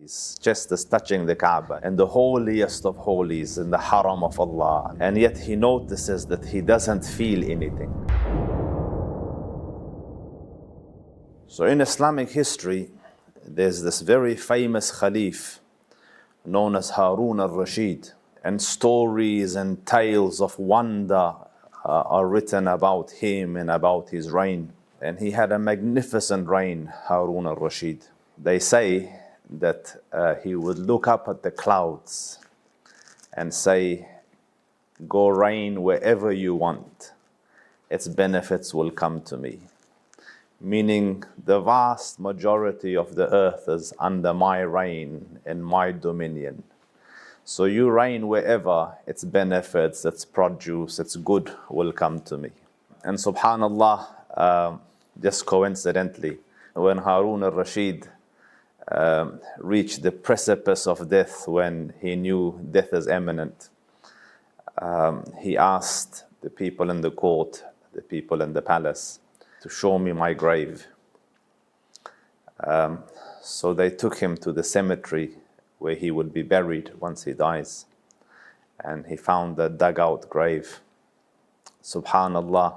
His chest is touching the Kaaba and the holiest of holies in the haram of Allah, and yet he notices that he doesn't feel anything. So in Islamic history, there's this very famous Caliph known as Haroon Al-Rashid, and stories and tales of wonder are written about him and about his reign. And he had a magnificent reign, Haroon Al-Rashid. They say that he would look up at the clouds and say, "Go reign wherever you want, its benefits will come to me." Meaning the vast majority of the earth is under my reign and my dominion. So you reign wherever, its benefits, its produce, its good will come to me. And subhanallah, just coincidentally, when Haroon Al-Rashid reached the precipice of death, when he knew death is imminent, he asked the people in the court, the people in the palace, to show me my grave. So they took him to the cemetery where he would be buried once he dies. And he found a dugout grave. Subhanallah,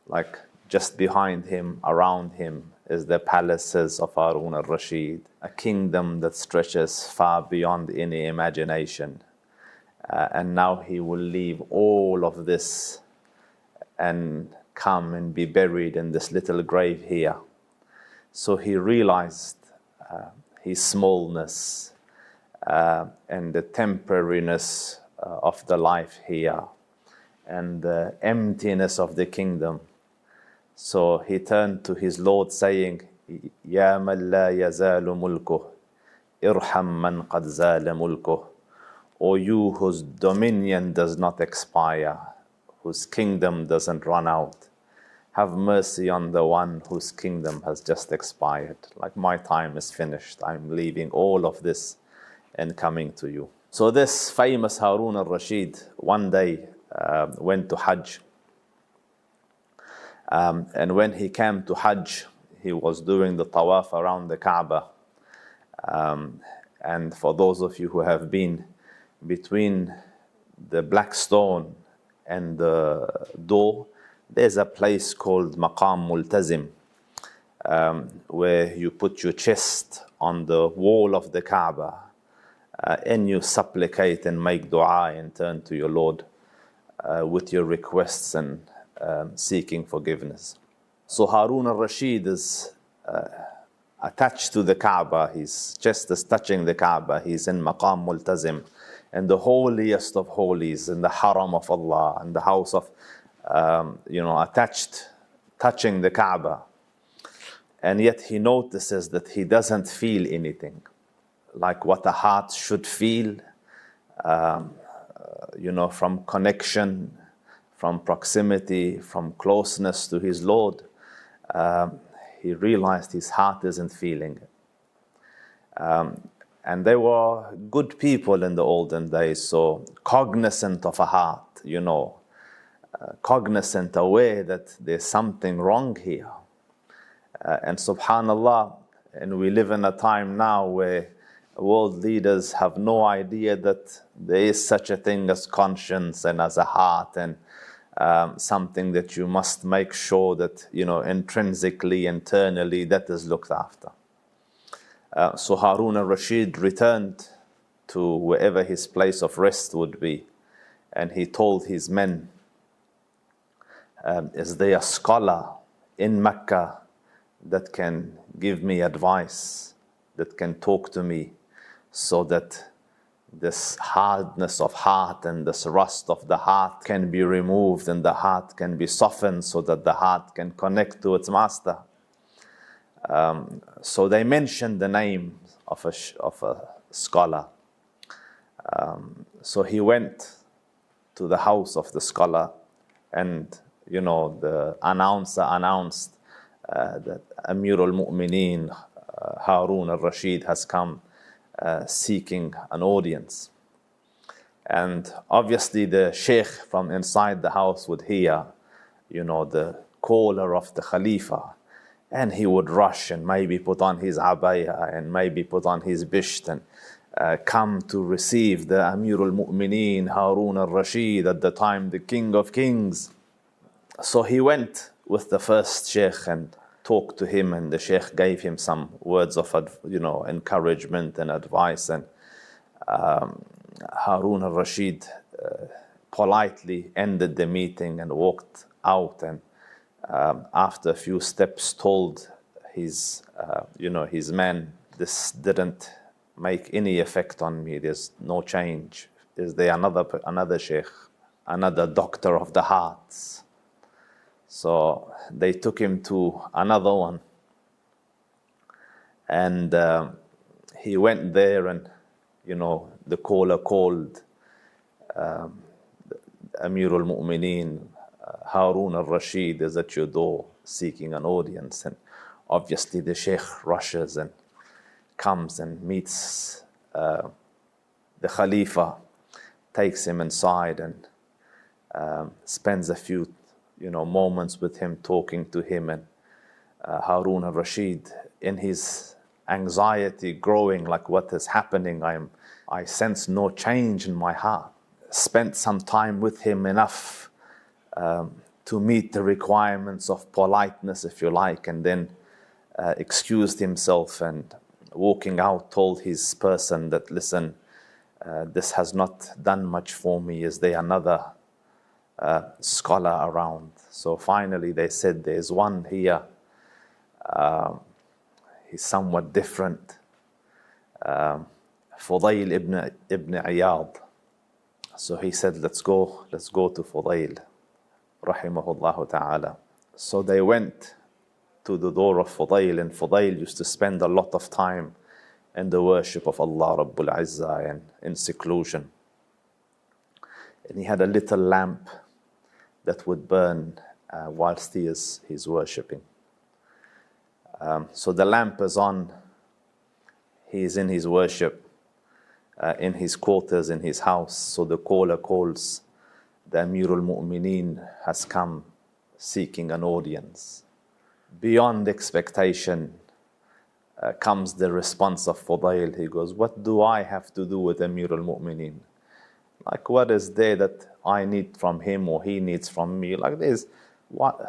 like just behind him, around him, is the palaces of Haroon Al-Rashid, a kingdom that stretches far beyond any imagination. And now he will leave all of this and come and be buried in this little grave here. So he realized his smallness and the temporariness of the life here and the emptiness of the kingdom. So he turned to his Lord saying, "Ya man la yazalu mulkuh, irham man qad zala mulkuh." O you whose dominion does not expire, whose kingdom doesn't run out, have mercy on the one whose kingdom has just expired. Like, my time is finished. I'm leaving all of this and coming to you. So this famous Haroon Al-Rashid one day went to Hajj. And when he came to Hajj, he was doing the tawaf around the Kaaba. And for those of you who have been between the black stone and the door, there's a place called Maqam Multazim, where you put your chest on the wall of the Kaaba and you supplicate and make dua and turn to your Lord with your requests and seeking forgiveness. So Haroon Al-Rashid is attached to the Kaaba. His chest is touching the Kaaba. He's in Maqam Multazim, and the holiest of holies, in the haram of Allah, in the house of, touching the Kaaba. And yet he notices that he doesn't feel anything, like what a heart should feel, from connection, from proximity, from closeness to his Lord. He realized his heart isn't feeling it. And they were good people in the olden days, so cognizant of a heart, cognizant, aware that there's something wrong here. And subhanallah, and we live in a time now where world leaders have no idea that there is such a thing as conscience and as a heart, and something that you must make sure that, intrinsically, internally, that is looked after. So Haroon Al-Rashid returned to wherever his place of rest would be, and he told his men, "Is there a scholar in Mecca that can give me advice, that can talk to me, so that this hardness of heart and this rust of the heart can be removed and the heart can be softened so that the heart can connect to its master?" So they mentioned the name of a scholar. So he went to the house of the scholar, and the announcer announced that Amir al-Mu'mineen Haroon Al-Rashid has come seeking an audience. And obviously the sheikh from inside the house would hear, the caller of the Khalifa, And he would rush and maybe put on his abaya and maybe put on his bisht and come to receive the Amir al-Mu'mineen, Haroon Al-Rashid, at the time the King of Kings. So he went with the first sheikh and talked to him, and the sheikh gave him some words of encouragement and advice. And Haroon Al-Rashid politely ended the meeting and walked out, and after a few steps told his men, this didn't make any effect on me, there's no change. Is there another sheikh, another doctor of the hearts? So they took him to another one, and he went there, and the caller called Amir al-Mu'mineen, Haroon Al-Rashid is at your door seeking an audience. And obviously the sheikh rushes and comes and meets the Khalifa, takes him inside and spends a few moments with him, talking to him. And Haroon Al-Rashid, in his anxiety growing, like what is happening, I sense no change in my heart. Spent some time with him, enough to meet the requirements of politeness, if you like, and then excused himself, and walking out told his person that, listen, this has not done much for me. Is there another scholar around? So finally they said, there's one here. He's somewhat different. Fudayl ibn Iyad. So he said, let's go to Fudayl, rahimahullah ta'ala. So they went to the door of Fudayl, and Fudayl used to spend a lot of time in the worship of Allah Rabbul Izzah and in seclusion. And he had a little lamp that would burn whilst he's worshipping. So the lamp is on, he's in his worship, in his quarters, in his house. So the caller calls, the Amir al-Mu'mineen has come seeking an audience. Beyond expectation comes the response of Fudayl. He goes, what do I have to do with Amir al-Mu'mineen? Like, what is there that I need from him or he needs from me? Like, there's what,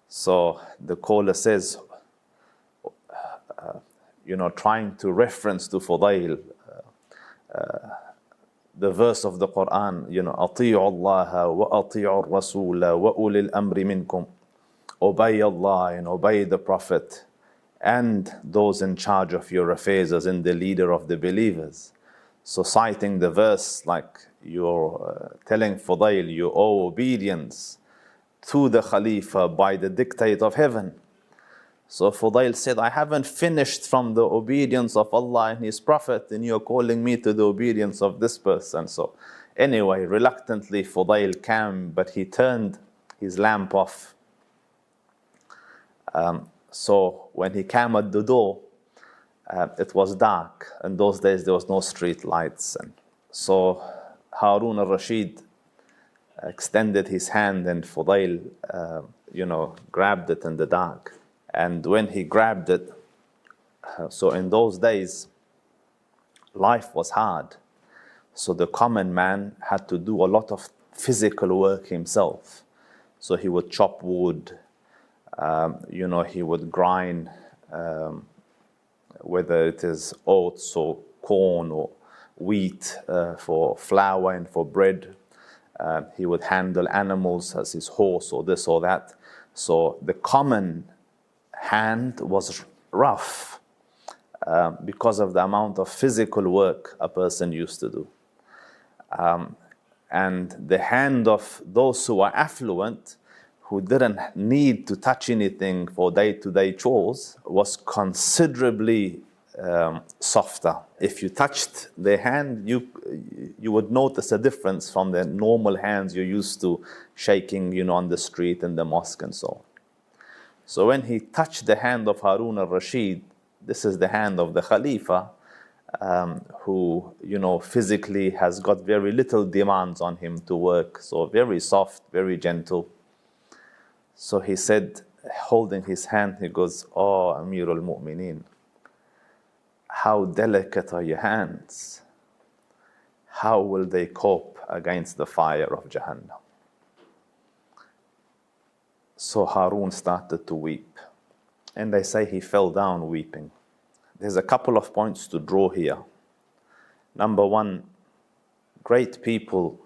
So the caller says, trying to reference to Fudayl, the verse of the Quran, أطيعوا الله وأطيعوا الرسول وأولي الأمر منكم. Obey Allah and obey the Prophet and those in charge of your affairs, as in the leader of the believers. So citing the verse, like you're telling Fudayl, you owe obedience to the Khalifa by the dictate of heaven. So Fudayl said, I haven't finished from the obedience of Allah and His Prophet, and you're calling me to the obedience of this person. So anyway, reluctantly Fudayl came, but he turned his lamp off. So when he came at the door, it was dark. In those days there was no street lights. And so Haroon Al-Rashid extended his hand, and Fudayl grabbed it in the dark. And when he grabbed it, so in those days, life was hard. So the common man had to do a lot of physical work himself. So he would chop wood, he would grind, whether it is oats or corn or wheat for flour and for bread. He would handle animals as his horse or this or that. So the common hand was rough because of the amount of physical work a person used to do. And the hand of those who were affluent, who didn't need to touch anything for day-to-day chores, was considerably softer. If you touched their hand, you would notice a difference from the normal hands you're used to shaking, on the street, in the mosque and so on. So when he touched the hand of Haroon Al-Rashid, this is the hand of the Khalifa, who, physically has got very little demands on him to work. So very soft, very gentle. So he said, holding his hand, he goes, "Oh, Amir al-Mu'mineen, how delicate are your hands? How will they cope against the fire of Jahannam?" So Haroon started to weep. And they say he fell down weeping. There's a couple of points to draw here. Number one, great people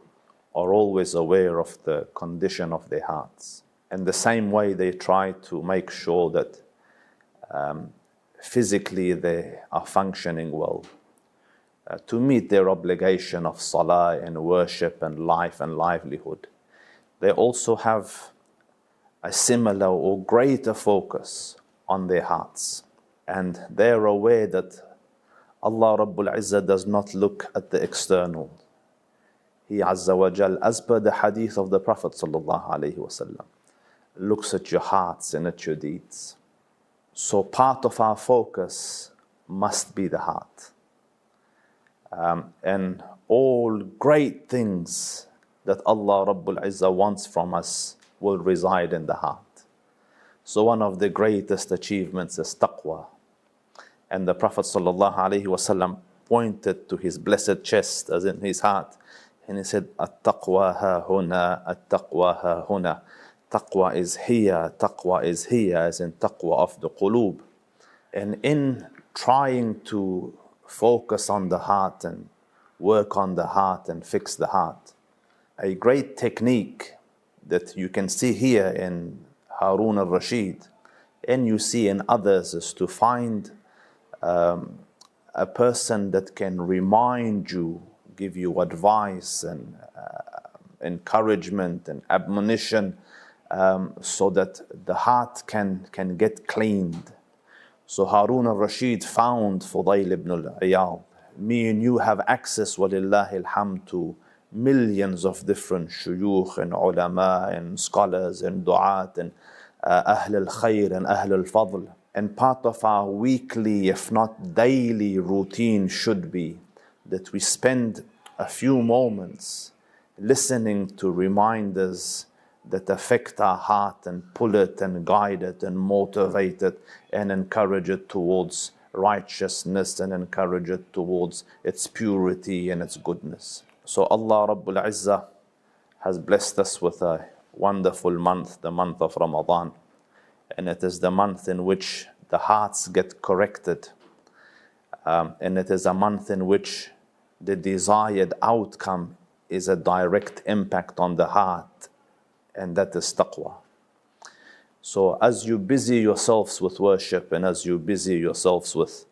are always aware of the condition of their hearts. And the same way they try to make sure that physically they are functioning well, to meet their obligation of salah and worship and life and livelihood. They also have a similar or greater focus on their hearts. And they're aware that Allah Rabbul Izzah does not look at the external. He Azza wa Jal, as per the hadith of the Prophet Sallallahu Alaihi Wasallam, looks at your hearts and at your deeds. So part of our focus must be the heart. And all great things that Allah Rabbul Izzah wants from us will reside in the heart. So one of the greatest achievements is taqwa. And the Prophet ﷺ pointed to his blessed chest, as in his heart, and he said, "At-taqwa ha-huna, at-taqwa ha-huna." Taqwa is here, taqwa is here, as in taqwa of the qulub. And in trying to focus on the heart and work on the heart and fix the heart, a great technique that you can see here in Haroon Al-Rashid and you see in others is to find a person that can remind you, give you advice and encouragement and admonition, so that the heart can get cleaned. So Haroon Al-Rashid found Fudayl ibn al-Iyad. Me and you have access, walillahi alhamd, to millions of different shuyukh and ulama and scholars and du'at and ahl al-khair and ahl al-fadl. And part of our weekly, if not daily routine should be that we spend a few moments listening to reminders that affect our heart and pull it and guide it and motivate it and encourage it towards righteousness and encourage it towards its purity and its goodness. So Allah Rabbul Izzah has blessed us with a wonderful month, the month of Ramadan. And it is the month in which the hearts get corrected. And it is a month in which the desired outcome is a direct impact on the heart, and that is taqwa. So as you busy yourselves with worship and as you busy yourselves with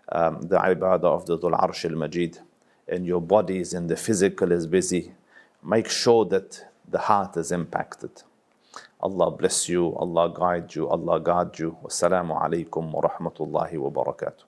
the ibadah of the Dhul Arsh al-Majid, and your bodies and the physical is busy, make sure that the heart is impacted. Allah bless you, Allah guide you, Allah guard you. Wassalamu alaikum wa rahmatullahi wa barakatuh.